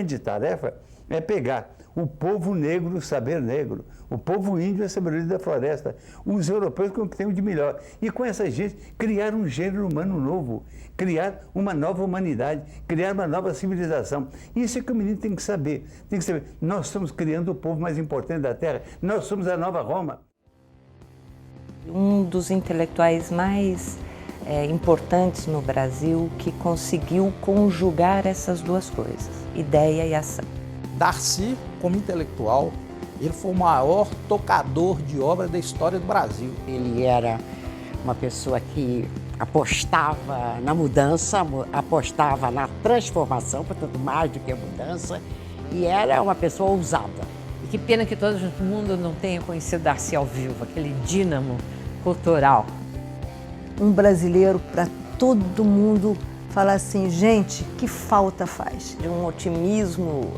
grande tarefa é pegar o povo negro, o saber negro, o povo índio, a sabedoria da floresta, os europeus com o que tem de melhor. E com essa gente, criar um gênero humano novo, criar uma nova humanidade, criar uma nova civilização. Isso é que o menino tem que saber. Tem que saber, nós estamos criando o povo mais importante da Terra, nós somos a nova Roma. Um dos intelectuais mais importantes no Brasil que conseguiu conjugar essas duas coisas, ideia e ação. Darcy, como intelectual, ele foi o maior tocador de obra da história do Brasil. Ele era uma pessoa que apostava na mudança, apostava na transformação, portanto, mais do que a mudança, e era uma pessoa ousada. E que pena que todo mundo não tenha conhecido Darcy ao vivo, aquele dínamo cultural. Um brasileiro para todo mundo falar assim, gente, que falta faz? De um otimismo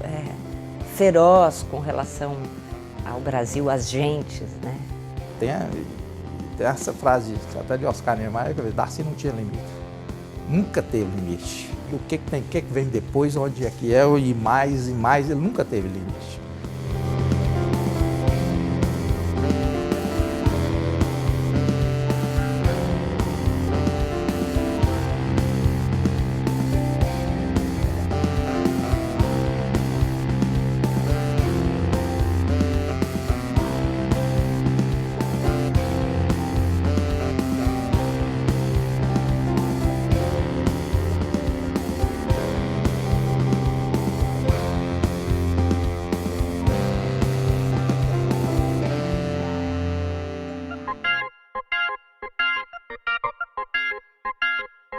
feroz com relação ao Brasil, às gentes, né? Tem essa frase até de Oscar Niemeyer, Darcy não tinha limite. Nunca teve limite. E o que vem depois, onde é que é, e mais, ele nunca teve limite.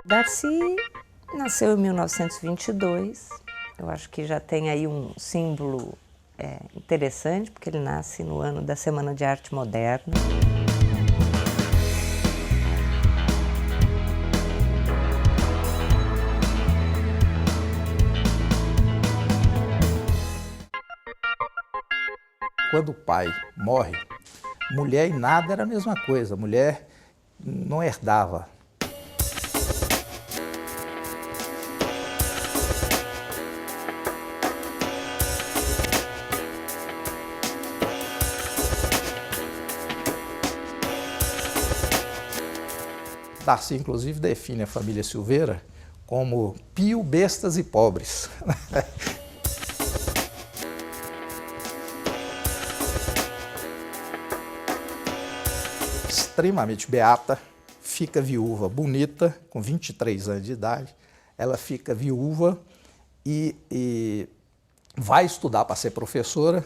Darcy nasceu em 1922, eu acho que já tem aí um símbolo interessante, porque ele nasce no ano da Semana de Arte Moderna. Quando o pai morre, mulher e nada era a mesma coisa, mulher não herdava. Darcy, inclusive, define a família Silveira como pio, bestas e pobres. Extremamente beata, fica viúva, bonita, com 23 anos de idade. Ela fica viúva e vai estudar para ser professora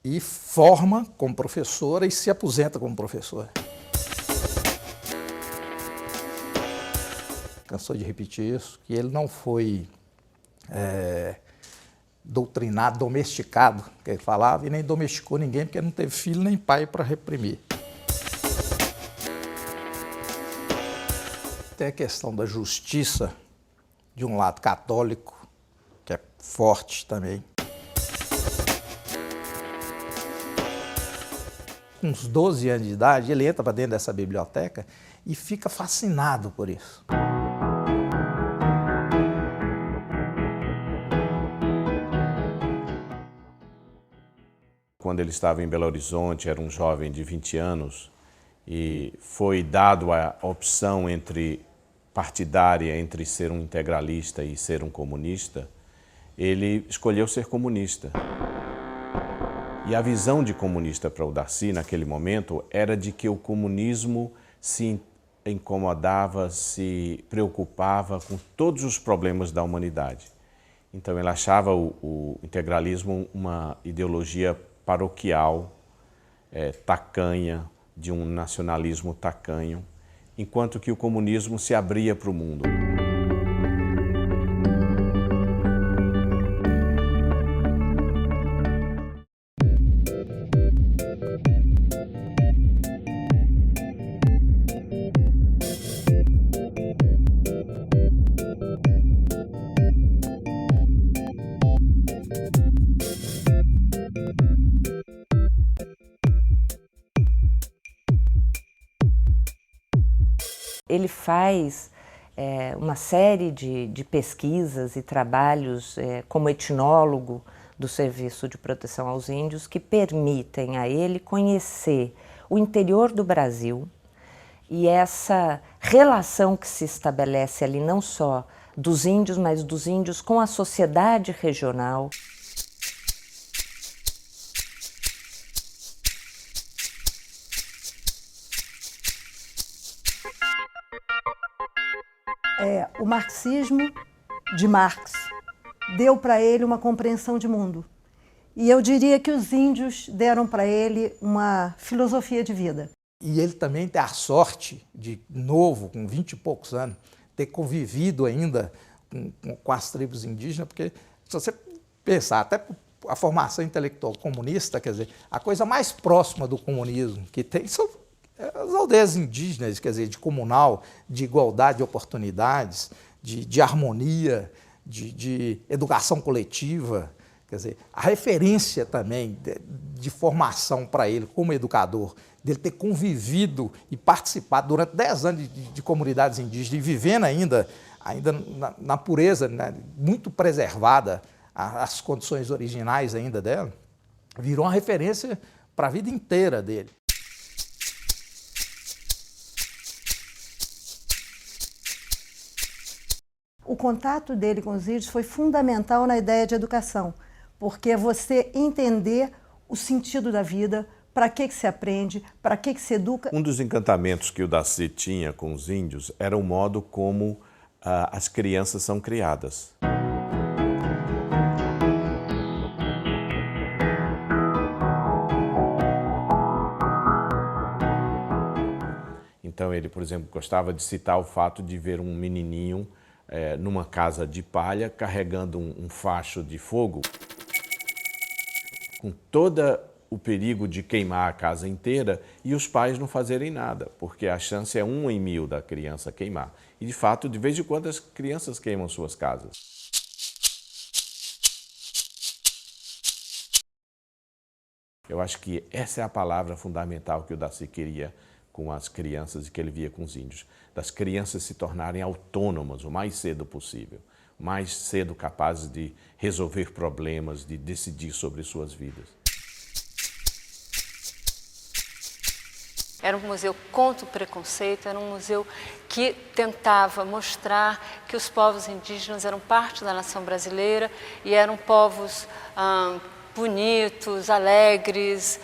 e forma como professora e se aposenta como professora. Cansou de repetir isso, que ele não foi doutrinado, domesticado, que ele falava, e nem domesticou ninguém, porque não teve filho nem pai para reprimir. Tem a questão da justiça, de um lado católico, que é forte também. Com uns 12 anos de idade, ele entra para dentro dessa biblioteca e fica fascinado por isso. Quando ele estava em Belo Horizonte, era um jovem de 20 anos, e foi dado a opção partidária entre ser um integralista e ser um comunista, ele escolheu ser comunista. E a visão de comunista para o Darcy, naquele momento, era de que o comunismo se incomodava, se preocupava com todos os problemas da humanidade. Então ele achava o integralismo uma ideologia paroquial, tacanha, de um nacionalismo tacanho, enquanto que o comunismo se abria para o mundo. Ele faz uma série de pesquisas e trabalhos como etnólogo do Serviço de Proteção aos Índios que permitem a ele conhecer o interior do Brasil e essa relação que se estabelece ali não só dos índios, mas dos índios com a sociedade regional. O marxismo de Marx deu para ele uma compreensão de mundo. E eu diria que os índios deram para ele uma filosofia de vida. E ele também tem a sorte de, novo, com 20 e poucos anos, ter convivido ainda com as tribos indígenas, porque se você pensar, até a formação intelectual comunista, quer dizer, a coisa mais próxima do comunismo que tem são as aldeias indígenas, quer dizer, de comunal, de igualdade de oportunidades, de harmonia, de educação coletiva. Quer dizer, a referência também de formação para ele como educador, dele ter convivido e participado durante 10 anos de comunidades indígenas e vivendo ainda na pureza, né, muito preservada as condições originais ainda dela, virou uma referência para a vida inteira dele. O contato dele com os índios foi fundamental na ideia de educação, porque é você entender o sentido da vida, para que se aprende, para que se educa. Um dos encantamentos que o Daci tinha com os índios era o modo como as crianças são criadas. Então ele, por exemplo, gostava de citar o fato de ver um menininho numa casa de palha carregando um facho de fogo com todo o perigo de queimar a casa inteira e os pais não fazerem nada, porque a chance é 1 em 1000 da criança queimar. E, de fato, de vez em quando as crianças queimam suas casas. Eu acho que essa é a palavra fundamental que o Daci queria com as crianças e que ele via com os índios. Das crianças se tornarem autônomas o mais cedo possível, mais cedo capazes de resolver problemas, de decidir sobre suas vidas. Era um museu contra o preconceito, era um museu que tentava mostrar que os povos indígenas eram parte da nação brasileira e eram povos bonitos, alegres,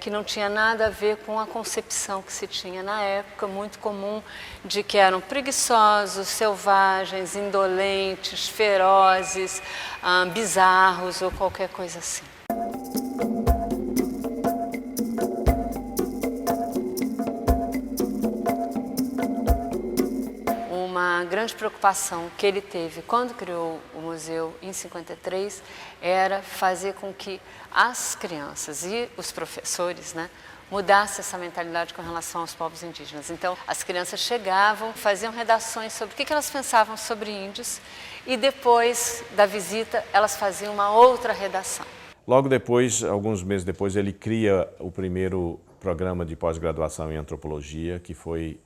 que não tinha nada a ver com a concepção que se tinha na época, muito comum, de que eram preguiçosos, selvagens, indolentes, ferozes, bizarros ou qualquer coisa assim. Uma grande preocupação que ele teve quando criou o museu em 53 era fazer com que as crianças e os professores, né, mudassem essa mentalidade com relação aos povos indígenas. Então, as crianças chegavam, faziam redações sobre o que elas pensavam sobre índios e depois da visita elas faziam uma outra redação. Logo depois, alguns meses depois, ele cria o primeiro programa de pós-graduação em antropologia, que foi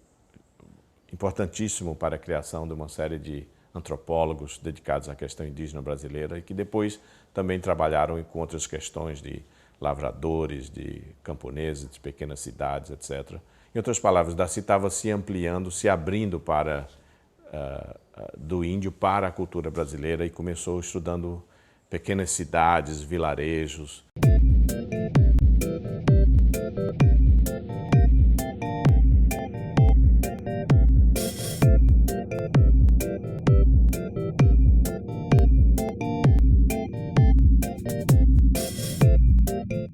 importantíssimo para a criação de uma série de antropólogos dedicados à questão indígena brasileira e que depois também trabalharam com outras questões de lavradores, de camponeses, de pequenas cidades, etc. Em outras palavras, Daci estava se ampliando, se abrindo do índio para a cultura brasileira e começou estudando pequenas cidades, vilarejos.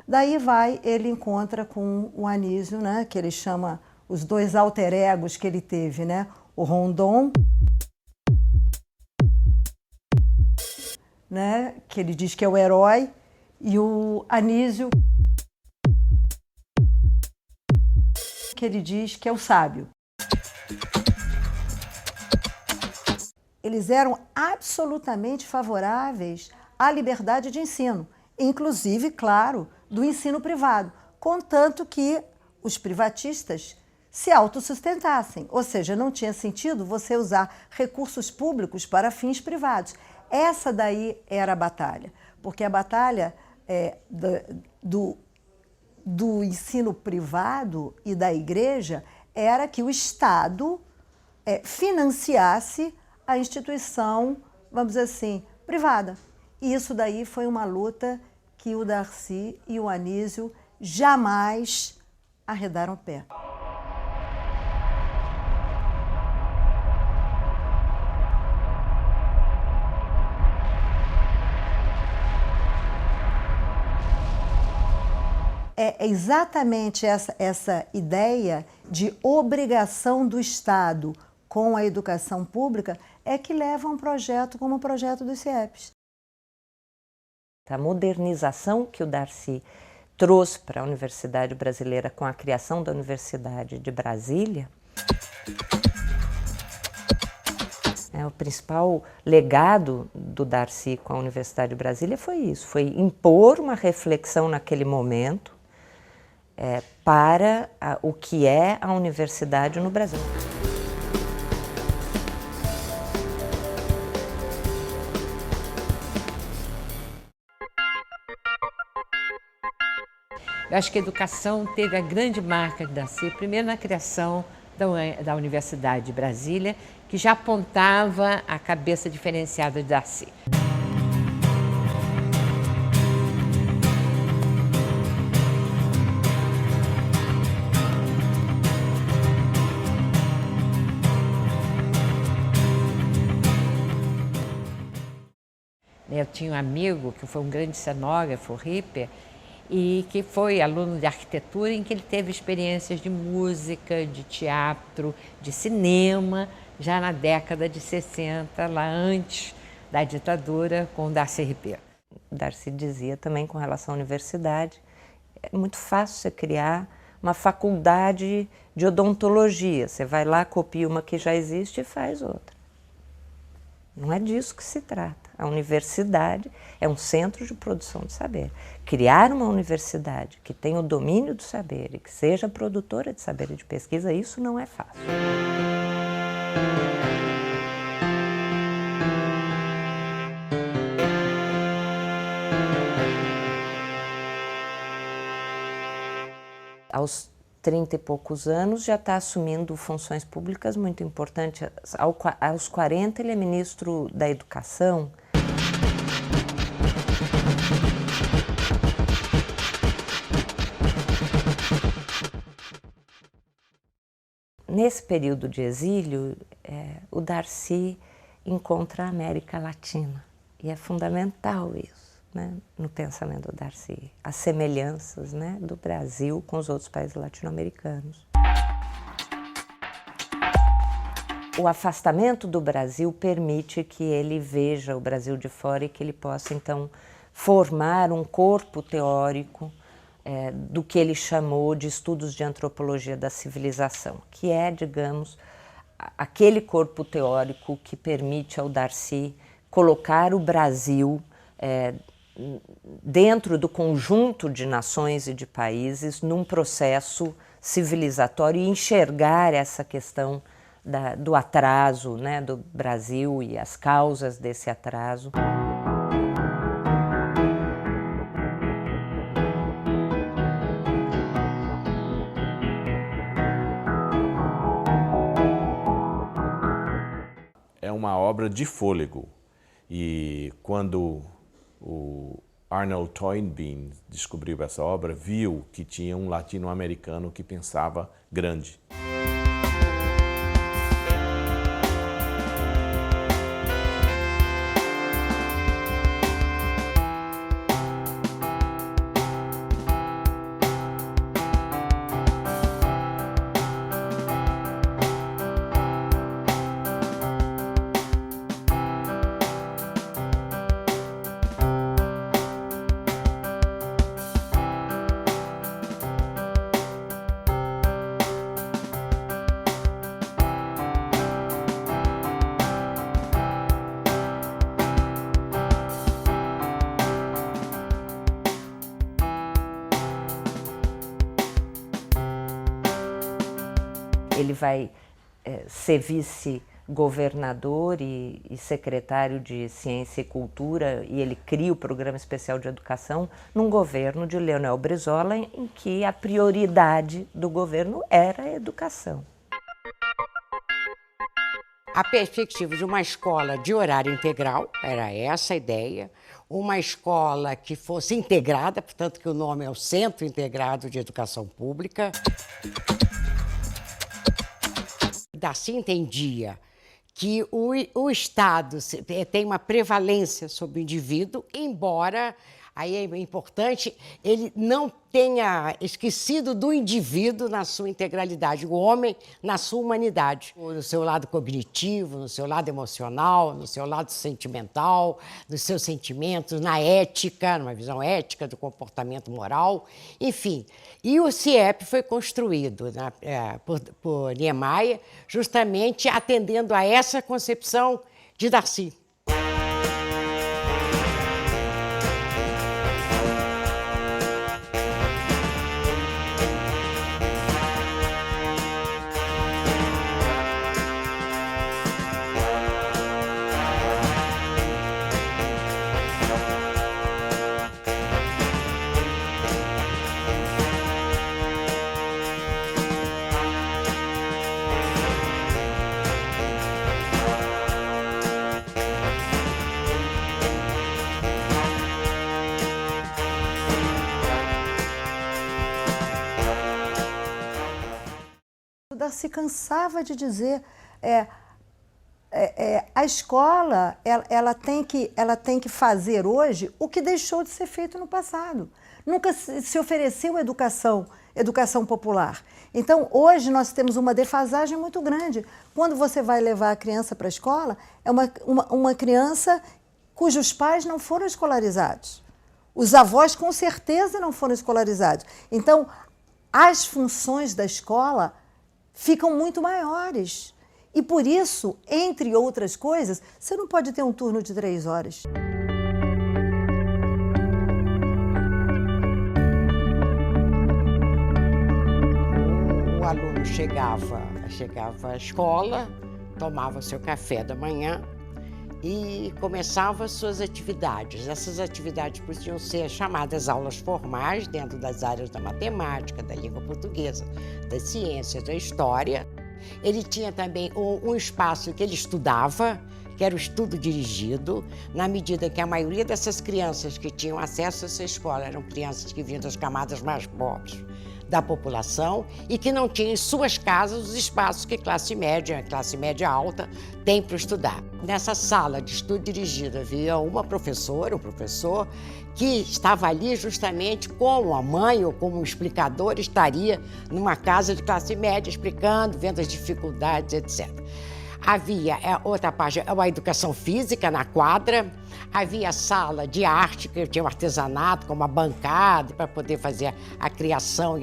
Daí ele encontra com o Anísio, né, que ele chama os 2 alter egos que ele teve, né, o Rondon, né, que ele diz que é o herói, e o Anísio, que ele diz que é o sábio. Eles eram absolutamente favoráveis à liberdade de ensino, inclusive, claro, do ensino privado, contanto que os privatistas se autossustentassem, ou seja, não tinha sentido você usar recursos públicos para fins privados. Essa daí era a batalha, porque a batalha do ensino privado e da igreja era que o Estado financiasse a instituição, vamos dizer assim, privada. E isso daí foi uma luta que o Darcy e o Anísio jamais arredaram o pé. É exatamente essa ideia de obrigação do Estado com a educação pública é que leva a um projeto como o projeto dos CIEPs. A modernização que o Darcy trouxe para a Universidade Brasileira com a criação da Universidade de Brasília, o principal legado do Darcy com a Universidade de Brasília foi isso, foi impor uma reflexão naquele momento para o que é a universidade no Brasil. Eu acho que a educação teve a grande marca de Darcy, primeiro na criação da Universidade de Brasília, que já apontava a cabeça diferenciada de Darcy. Eu tinha um amigo que foi um grande cenógrafo, Ripper, e que foi aluno de arquitetura, em que ele teve experiências de música, de teatro, de cinema, já na década de 60, lá antes da ditadura, com o Darcy Ribeiro. Darcy dizia também com relação à universidade, é muito fácil você criar uma faculdade de odontologia, você vai lá, copia uma que já existe e faz outra. Não é disso que se trata. A universidade é um centro de produção de saber. Criar uma universidade que tenha o domínio do saber e que seja produtora de saber e de pesquisa, isso não é fácil. Aos 30 e poucos anos, já está assumindo funções públicas muito importantes. Aos 40, ele é ministro da Educação. Nesse período de exílio, o Darcy encontra a América Latina. E é fundamental isso, né, no pensamento do Darcy, as semelhanças, né, do Brasil com os outros países latino-americanos. O afastamento do Brasil permite que ele veja o Brasil de fora e que ele possa, então, formar um corpo teórico do que ele chamou de estudos de antropologia da civilização, que é, digamos, aquele corpo teórico que permite ao Darcy colocar o Brasil dentro do conjunto de nações e de países num processo civilizatório e enxergar essa questão do atraso, né, do Brasil e as causas desse atraso. É uma obra de fôlego. E quando o Arnold Toynbee descobriu essa obra, viu que tinha um latino-americano que pensava grande. ele vai ser vice-governador e secretário de Ciência e Cultura, e ele cria o Programa Especial de Educação num governo de Leonel Brizola, em que a prioridade do governo era a educação. A perspectiva de uma escola de horário integral, era essa a ideia, uma escola que fosse integrada, portanto que o nome é o Centro Integrado de Educação Pública. Darcy entendia que o Estado tem uma prevalência sobre o indivíduo, embora, aí é importante, ele não tenha esquecido do indivíduo na sua integralidade, o homem na sua humanidade, no seu lado cognitivo, no seu lado emocional, no seu lado sentimental, nos seus sentimentos, na ética, numa visão ética do comportamento moral, enfim. E o CIEP foi construído por Niemeyer justamente atendendo a essa concepção de Darcy. Se cansava de dizer, a escola ela tem que fazer hoje o que deixou de ser feito no passado. Nunca se ofereceu educação popular. Então, hoje nós temos uma defasagem muito grande. Quando você vai levar a criança para a escola, é uma criança cujos pais não foram escolarizados. Os avós, com certeza, não foram escolarizados. Então, as funções da escola ficam muito maiores. E por isso, entre outras coisas, você não pode ter um turno de 3 horas. O aluno chegava à escola, tomava seu café da manhã e começava suas atividades. Essas atividades podiam ser chamadas aulas formais dentro das áreas da matemática, da língua portuguesa, das ciências, da história. Ele tinha também um espaço que ele estudava, que era o estudo dirigido, na medida que a maioria dessas crianças que tinham acesso a essa escola eram crianças que vinham das camadas mais pobres da população e que não tinham em suas casas os espaços que classe média alta tem para estudar. Nessa sala de estudo dirigido havia uma professora, um professor, que estava ali justamente como a mãe ou como um explicador estaria numa casa de classe média explicando, vendo as dificuldades, etc. Havia outra parte, uma educação física na quadra, havia a sala de arte, que tinha um artesanato, com uma bancada para poder fazer a criação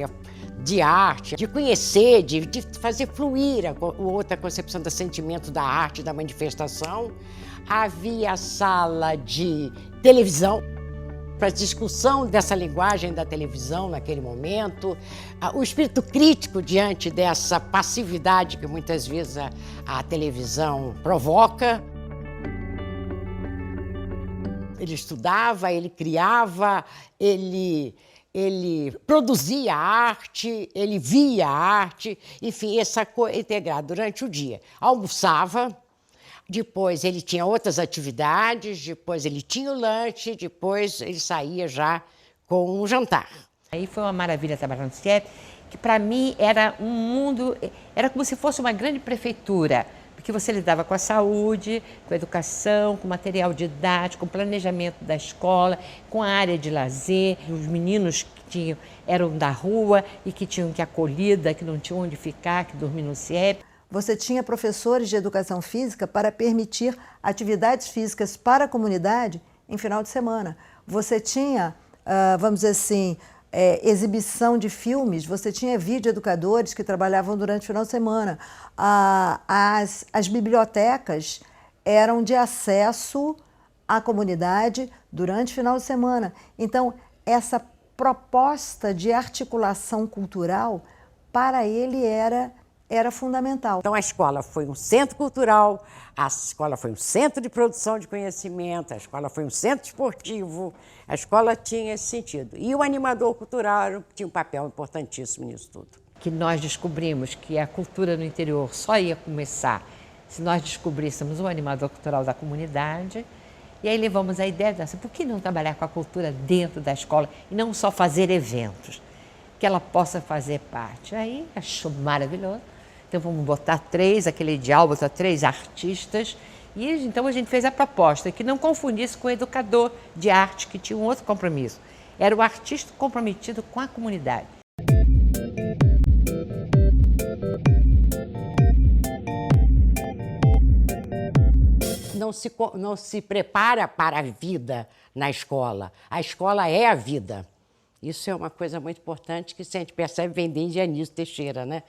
de arte, de conhecer, de fazer fluir a outra concepção do sentimento da arte, da manifestação. Havia a sala de televisão, para discussão dessa linguagem da televisão naquele momento, o espírito crítico diante dessa passividade que muitas vezes a televisão provoca. Ele estudava, ele criava, ele produzia arte, ele via arte, enfim, essa coisa integrada durante o dia. Almoçava, depois ele tinha outras atividades, depois ele tinha o lanche, depois ele saía já com um jantar. Aí foi uma maravilha trabalhar no CIEP, que para mim era um mundo, era como se fosse uma grande prefeitura, porque você lidava com a saúde, com a educação, com material didático, com o planejamento da escola, com a área de lazer, os meninos que eram da rua e que tinham que acolhida, que não tinham onde ficar, que dormiam no CIEP. Você tinha professores de educação física para permitir atividades físicas para a comunidade em final de semana. Você tinha, vamos dizer assim, exibição de filmes, você tinha videoeducadores que trabalhavam durante o final de semana. As bibliotecas eram de acesso à comunidade durante o final de semana. Então, essa proposta de articulação cultural, para ele, era era fundamental. Então a escola foi um centro cultural, a escola foi um centro de produção de conhecimento, a escola foi um centro esportivo, a escola tinha esse sentido. E o animador cultural tinha um papel importantíssimo nisso tudo. Que nós descobrimos que a cultura no interior só ia começar se nós descobríssemos o animador cultural da comunidade. E aí levamos a ideia dessa, por que não trabalhar com a cultura dentro da escola e não só fazer eventos, que ela possa fazer parte. Aí achou maravilhoso. Então vamos botar 3, aquele ideal, botar 3 artistas. E então a gente fez a proposta que não confundisse com o educador de arte, que tinha um outro compromisso. Era o artista comprometido com a comunidade. Não se prepara para a vida na escola. A escola é a vida. Isso é uma coisa muito importante que a gente percebe vem desde Anísio Teixeira, né?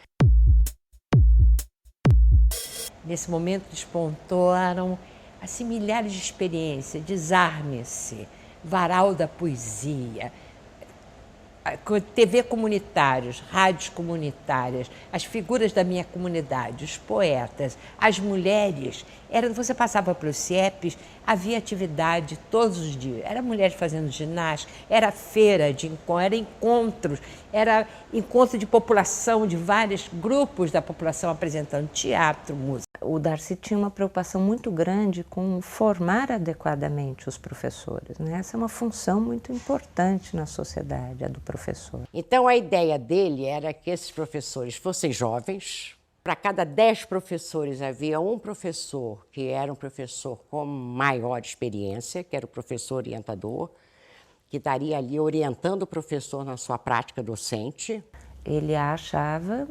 Nesse momento despontaram assim, milhares de experiências, Desarme-se, Varal da Poesia, TV comunitários, rádios comunitárias, as figuras da minha comunidade, os poetas, as mulheres. Você passava pelos CIEPs, havia atividade todos os dias. Era mulheres fazendo ginástica, era feira, era encontros, era encontro de população, de vários grupos da população apresentando teatro, música. O Darcy tinha uma preocupação muito grande com formar adequadamente os professores, né? Essa é uma função muito importante na sociedade, a do professor. Então, a ideia dele era que esses professores fossem jovens. Para cada 10 professores havia um professor que era um professor com maior experiência, que era o professor orientador, que estaria ali orientando o professor na sua prática docente. Ele achava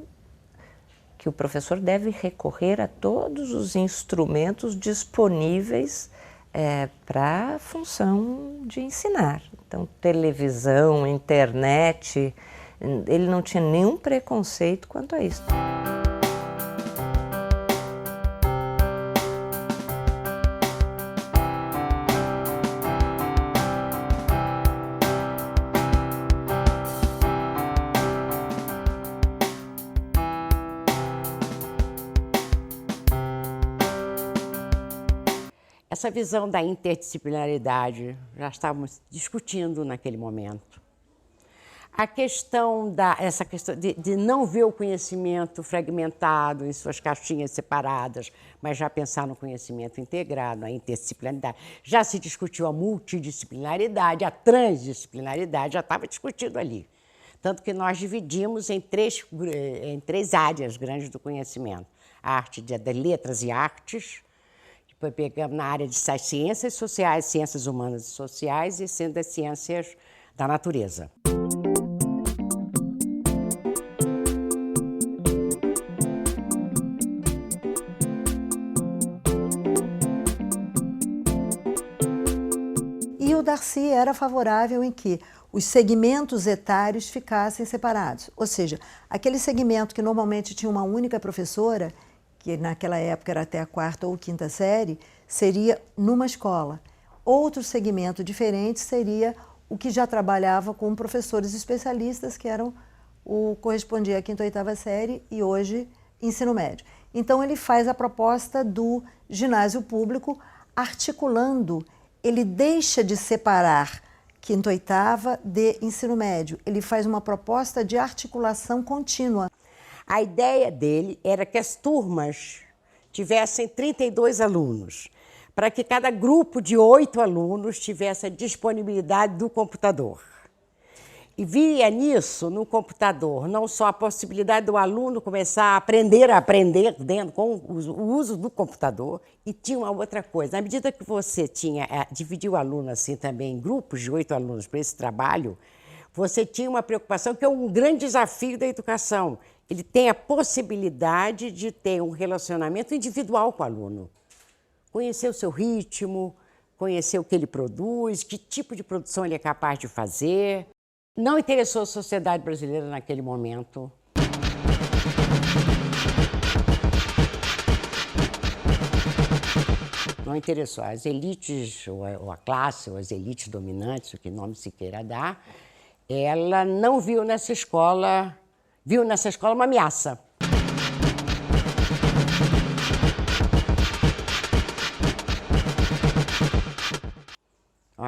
que o professor deve recorrer a todos os instrumentos disponíveis para a função de ensinar. Então, televisão, internet, ele não tinha nenhum preconceito quanto a isso. Essa visão da interdisciplinaridade já estávamos discutindo naquele momento. Essa questão de não ver o conhecimento fragmentado em suas caixinhas separadas, mas já pensar no conhecimento integrado, na interdisciplinaridade. Já se discutiu a multidisciplinaridade, a transdisciplinaridade, já estava discutido ali. Tanto que nós dividimos em três áreas grandes do conhecimento. A arte de letras e artes, depois pegamos na área de ciências sociais, ciências humanas e sociais, e sendo das ciências da natureza. E o Darcy era favorável em que os segmentos etários ficassem separados. Ou seja, aquele segmento que normalmente tinha uma única professora, que naquela época era até a 4ª ou 5ª série, seria numa escola. Outro segmento diferente seria o que já trabalhava com professores especialistas, que correspondia à 5ª ou 8ª série e hoje ensino médio. Então ele faz a proposta do ginásio público articulando, ele deixa de separar 5ª ou 8ª de ensino médio, ele faz uma proposta de articulação contínua. A ideia dele era que as turmas tivessem 32 alunos, para que cada grupo de 8 alunos tivesse a disponibilidade do computador. E via nisso, no computador, não só a possibilidade do aluno começar a aprender dentro com o uso do computador, e tinha uma outra coisa. À medida que você dividiu o aluno assim também em grupos de 8 alunos para esse trabalho, você tinha uma preocupação que é um grande desafio da educação. Ele tem a possibilidade de ter um relacionamento individual com o aluno. Conhecer o seu ritmo, conhecer o que ele produz, que tipo de produção ele é capaz de fazer. Não interessou a sociedade brasileira naquele momento. Não interessou. As elites, ou a classe, ou as elites dominantes, o que nome se queira dar, ela não viu nessa escola uma ameaça.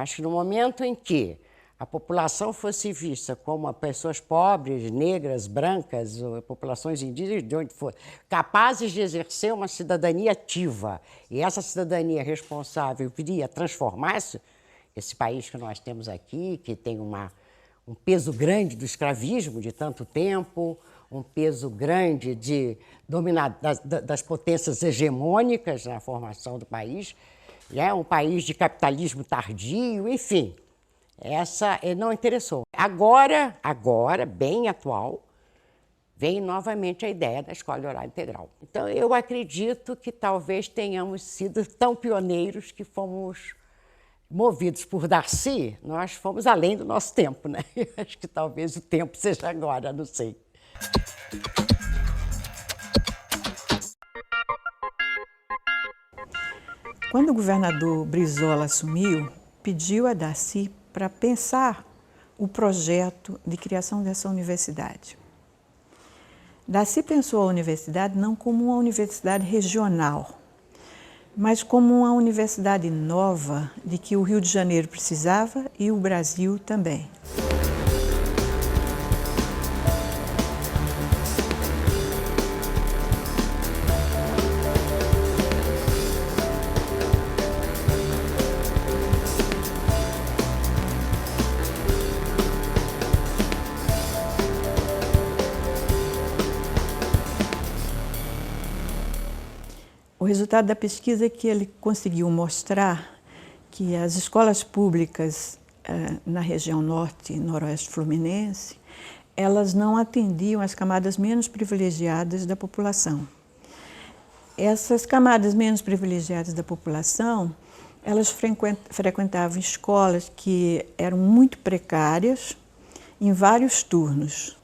acho que no momento em que a população fosse vista como pessoas pobres, negras, brancas, ou populações indígenas, de onde for, capazes de exercer uma cidadania ativa, e essa cidadania responsável viria a transformar esse país que nós temos aqui, que tem um peso grande do escravismo de tanto tempo, um peso grande das potências hegemônicas na formação do país, um país de capitalismo tardio, enfim. Essa não interessou. Agora, bem atual, vem novamente a ideia da escola de horário integral. Então, eu acredito que talvez tenhamos sido tão pioneiros que fomos movidos por Darcy, nós fomos além do nosso tempo, né? Eu acho que talvez o tempo seja agora, não sei. Quando o governador Brizola assumiu, pediu a Darcy para pensar o projeto de criação dessa universidade. Darcy pensou a universidade não como uma universidade regional, mas como uma universidade nova de que o Rio de Janeiro precisava e o Brasil também. O resultado da pesquisa é que ele conseguiu mostrar que as escolas públicas na região norte e noroeste fluminense, elas não atendiam as camadas menos privilegiadas da população. Essas camadas menos privilegiadas da população, elas frequentavam escolas que eram muito precárias, em vários turnos.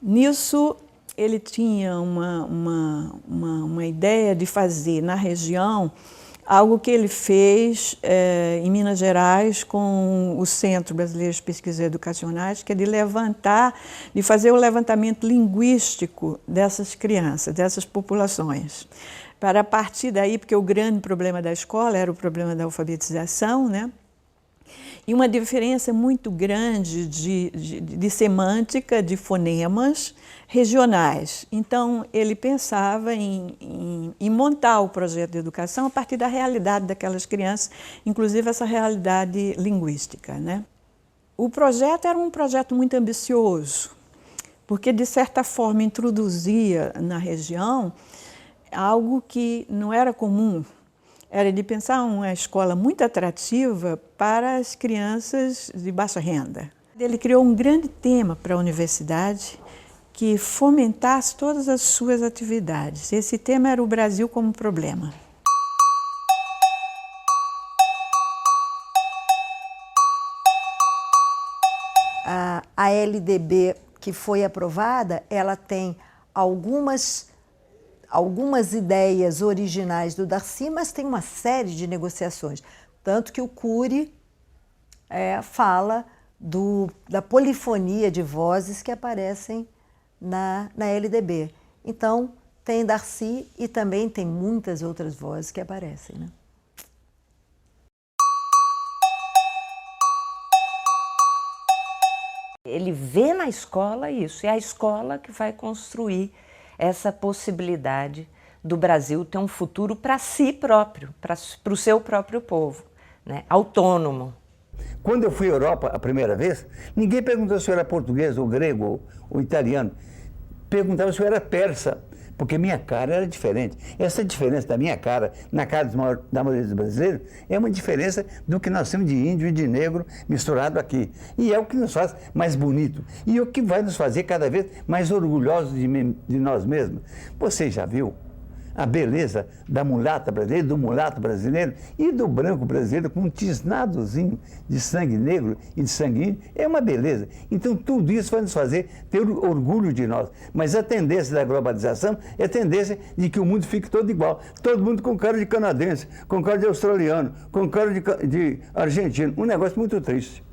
Nisso, ele tinha uma ideia de fazer na região algo que ele fez em Minas Gerais com o Centro Brasileiro de Pesquisas Educacionais, que é de fazer o levantamento linguístico dessas crianças, dessas populações. Para a partir daí, porque o grande problema da escola era o problema da alfabetização, né? E uma diferença muito grande de semântica, de fonemas regionais. Então, ele pensava em montar o projeto de educação a partir da realidade daquelas crianças, inclusive essa realidade linguística, né? O projeto era um projeto muito ambicioso, porque, de certa forma, introduzia na região algo que não era comum. Era de pensar uma escola muito atrativa para as crianças de baixa renda. Ele criou um grande tema para a universidade que fomentasse todas as suas atividades. Esse tema era o Brasil como problema. A LDB que foi aprovada, ela tem algumas ideias originais do Darcy, mas tem uma série de negociações. Tanto que o Cury fala da polifonia de vozes que aparecem na LDB. Então, tem Darcy e também tem muitas outras vozes que aparecem, né? Ele vê na escola isso, é a escola que vai construir essa possibilidade do Brasil ter um futuro para si próprio, para o seu próprio povo, né? Autônomo. Quando eu fui à Europa a primeira vez, ninguém perguntou se eu era português ou grego ou italiano. Perguntava se eu era persa, porque minha cara era diferente. Essa diferença da minha cara na cara da maioria dos brasileiros é uma diferença do que nós temos de índio e de negro misturado aqui. E é o que nos faz mais bonito. E é o que vai nos fazer cada vez mais orgulhosos de nós mesmos. Você já viu a beleza da mulata brasileira, do mulato brasileiro e do branco brasileiro com um tisnadozinho de sangue negro e de sangue índio? É uma beleza. Então tudo isso vai nos fazer ter orgulho de nós. Mas a tendência da globalização é a tendência de que o mundo fique todo igual. Todo mundo com cara de canadense, com cara de australiano, com cara de argentino. Um negócio muito triste.